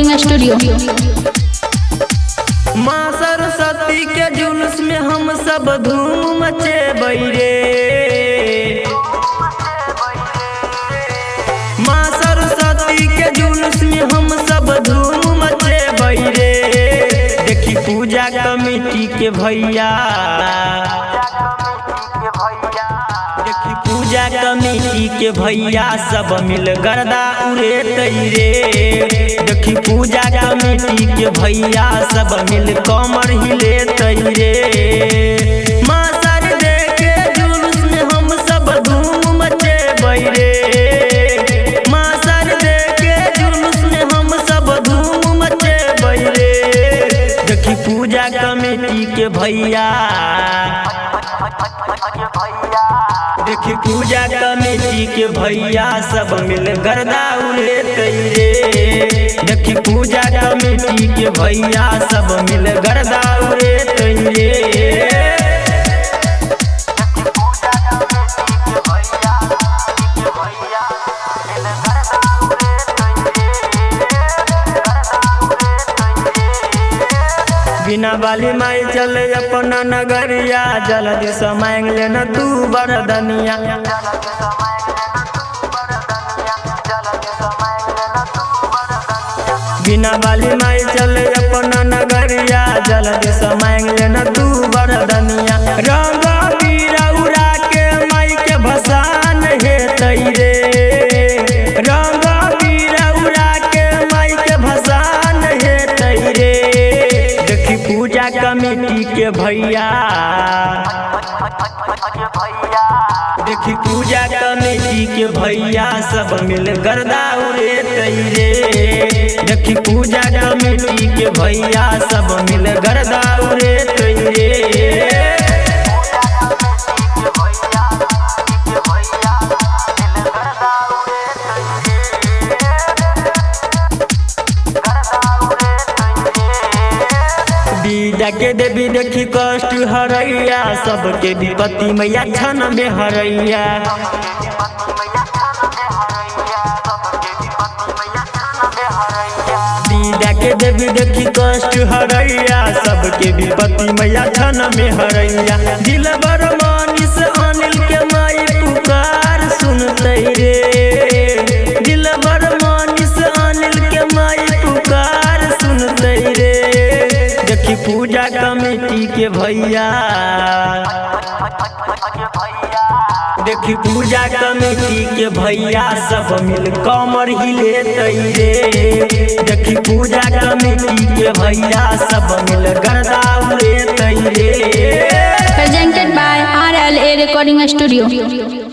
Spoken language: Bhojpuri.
Recording studio. माँ सरस्वती के जुलूस में हम सब धूम मचे बैरे। माँ सरस्वती के जुलूस में हम सब धूम मचे बैरे। देखी पूजा कमेटी के भैया, देखी पूजा कमेटी के भैया सब मिल गर्दा उड़े तैरे। देखी पूजा कमेटी के भैया सब मिल कमर हिले तैरे। माँ शारदे के जुलूस में हम सब धूम मचे बैरे। माँ शारदे के जुलूस में हम सब धूम मचे बैरे। देखी पूजा कमेटी के भैया, देखी पूजा कमेटी के भैया सब मिल गर्दा उड़े तैरे। देखी पूजा कमेटी के भैया सब मिल गर्दा उड़े तैरे। बिना बाली माई चले अपना नगरिया, जल्दी से मांग लेना तू बरदनिया। बिना बाली माई चले अपना नगरिया, जल्दी से मांग लेना तू बरदनिया। रंग बीरा उड़ा के माई के भसान है तैरे। रंग बीरा उड़ा के माई के भसान है तैरे। देखी पूजा कमेटी के भैया, देखी पूजा कमेटी के भैया सब मिल गर्दा उड़े तैरे। देखी पूजा कमेटी के भैया सब मिल गर्दा उड़े तैरे। विद्या के देवी देखी कष्ट हरैया, सबके विपत्ति मैया क्षण में हरैया। विद्या के देवी देखी कष्ट हरैया, सबके विपत्ति मैया क्षण में हरैया। दिल बर मानिस अनिल के माई पुकार सुनते रे। दिल बर मानिस अनिल के माई पुकार सुनते रे। देखी पूजा कमेटी के भैया, देखी पूजा कमेटी के भैया सब मिल कमर हिले तैरे। देखी पूजा कमेटी के भैया सब मिल गर्दा उड़े तैरे। Presented by RLA recording studio.